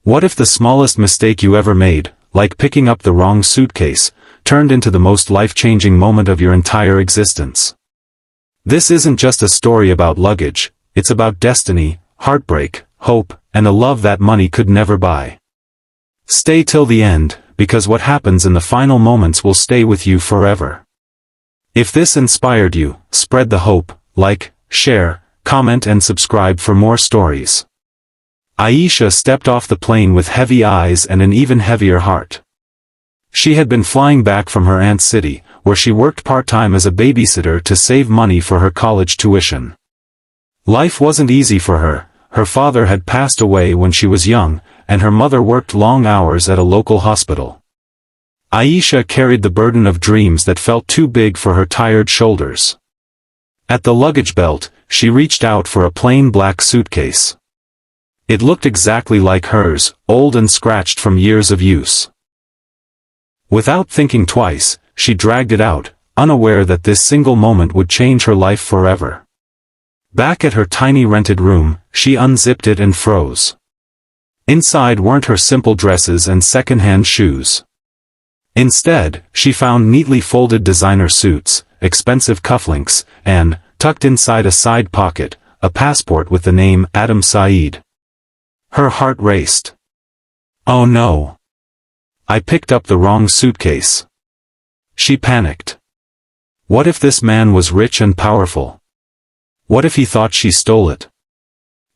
What if the smallest mistake you ever made, like picking up the wrong suitcase, turned into the most life-changing moment of your entire existence? This isn't just a story about luggage, it's about destiny, heartbreak, hope, and a love that money could never buy. Stay till the end, because what happens in the final moments will stay with you forever. If this inspired you, spread the hope, like, share, comment and subscribe for more stories. Aisha stepped off the plane with heavy eyes and an even heavier heart. She had been flying back from her aunt's city, where she worked part-time as a babysitter to save money for her college tuition. Life wasn't easy for her. Her father had passed away when she was young, and her mother worked long hours at a local hospital. Aisha carried the burden of dreams that felt too big for her tired shoulders. At the luggage belt, she reached out for a plain black suitcase. It looked exactly like hers, old and scratched from years of use. Without thinking twice, she dragged it out, unaware that this single moment would change her life forever. Back at her tiny rented room, she unzipped it and froze. Inside weren't her simple dresses and second-hand shoes. Instead, she found neatly folded designer suits, expensive cufflinks, and, tucked inside a side pocket, a passport with the name Adam Saeed. Her heart raced. Oh no! I picked up the wrong suitcase. She panicked. What if this man was rich and powerful? What if he thought she stole it?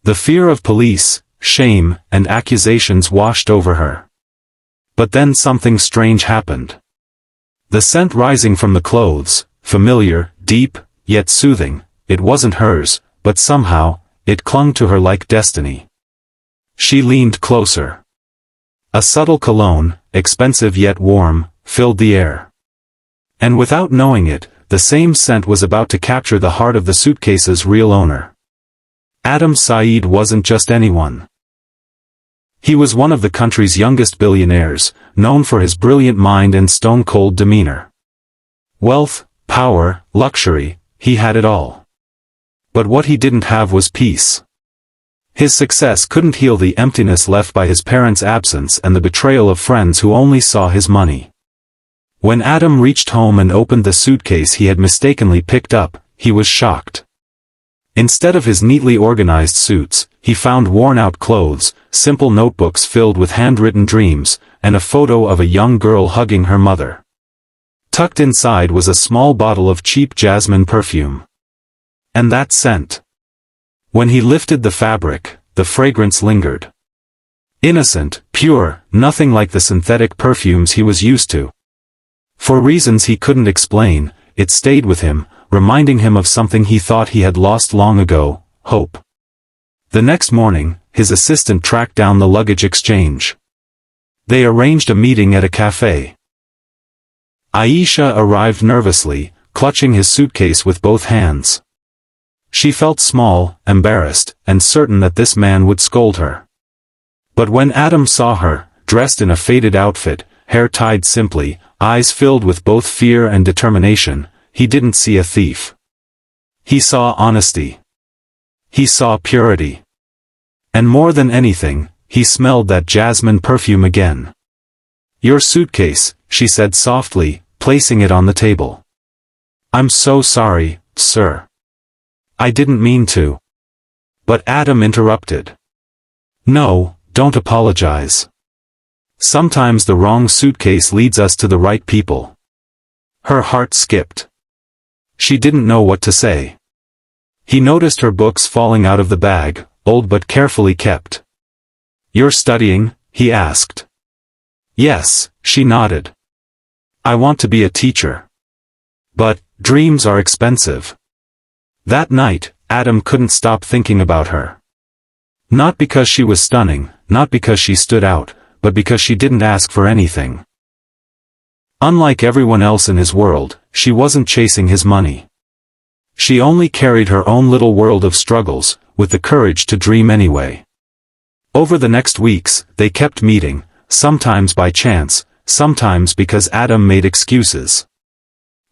The fear of police, shame, and accusations washed over her. But then something strange happened. The scent rising from the clothes, familiar, deep, yet soothing, it wasn't hers, but somehow, it clung to her like destiny. She leaned closer. A subtle cologne, expensive yet warm, filled the air. And without knowing it, the same scent was about to capture the heart of the suitcase's real owner. Adam Saeed wasn't just anyone. He was one of the country's youngest billionaires, known for his brilliant mind and stone-cold demeanor. Wealth, power, luxury, he had it all. But what he didn't have was peace. His success couldn't heal the emptiness left by his parents' absence and the betrayal of friends who only saw his money. When Adam reached home and opened the suitcase he had mistakenly picked up, he was shocked. Instead of his neatly organized suits, he found worn-out clothes, simple notebooks filled with handwritten dreams, and a photo of a young girl hugging her mother. Tucked inside was a small bottle of cheap jasmine perfume. And that scent. When he lifted the fabric, the fragrance lingered. Innocent, pure, nothing like the synthetic perfumes he was used to. For reasons he couldn't explain, it stayed with him, reminding him of something he thought he had lost long ago, hope. The next morning, his assistant tracked down the luggage exchange. They arranged a meeting at a cafe. Aisha arrived nervously, clutching his suitcase with both hands. She felt small, embarrassed, and certain that this man would scold her. But when Adam saw her, dressed in a faded outfit, hair tied simply, eyes filled with both fear and determination, he didn't see a thief. He saw honesty. He saw purity. And more than anything, he smelled that jasmine perfume again. "Your suitcase," she said softly, placing it on the table. "I'm so sorry, sir. I didn't mean to." But Adam interrupted. "No, don't apologize. Sometimes the wrong suitcase leads us to the right people." Her heart skipped. She didn't know what to say. He noticed her books falling out of the bag, old but carefully kept. "You're studying?" he asked. "Yes," she nodded. "I want to be a teacher. But, dreams are expensive." That night, Adam couldn't stop thinking about her. Not because she was stunning, not because she stood out, but because she didn't ask for anything. Unlike everyone else in his world, she wasn't chasing his money. She only carried her own little world of struggles, with the courage to dream anyway. Over the next weeks, they kept meeting, sometimes by chance, sometimes because Adam made excuses.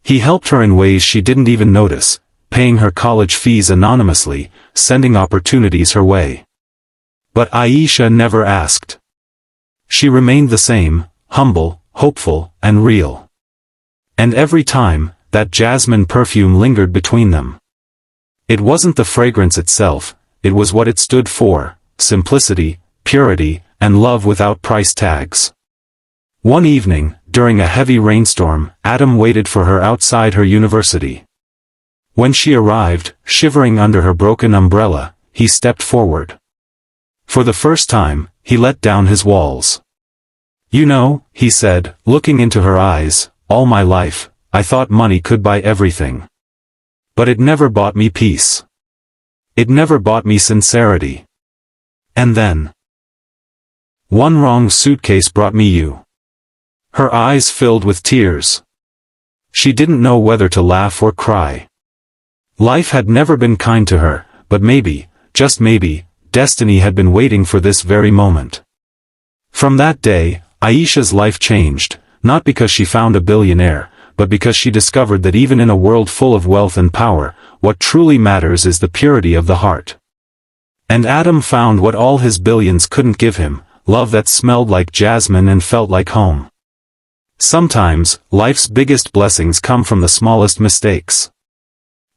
He helped her in ways she didn't even notice, paying her college fees anonymously, sending opportunities her way. But Aisha never asked. She remained the same, humble, hopeful, and real. And every time, that jasmine perfume lingered between them. It wasn't the fragrance itself, it was what it stood for: simplicity, purity, and love without price tags. One evening, during a heavy rainstorm, Adam waited for her outside her university. When she arrived, shivering under her broken umbrella, he stepped forward. For the first time, he let down his walls. "You know," he said, looking into her eyes, "all my life, I thought money could buy everything. But it never bought me peace. It never bought me sincerity. And then, one wrong suitcase brought me you." Her eyes filled with tears. She didn't know whether to laugh or cry. Life had never been kind to her, but maybe, just maybe, destiny had been waiting for this very moment. From that day, Aisha's life changed, not because she found a billionaire, but because she discovered that even in a world full of wealth and power, what truly matters is the purity of the heart. And Adam found what all his billions couldn't give him: love that smelled like jasmine and felt like home. Sometimes, life's biggest blessings come from the smallest mistakes.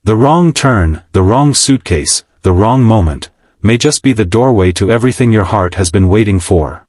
The wrong turn, the wrong suitcase, the wrong moment, may just be the doorway to everything your heart has been waiting for.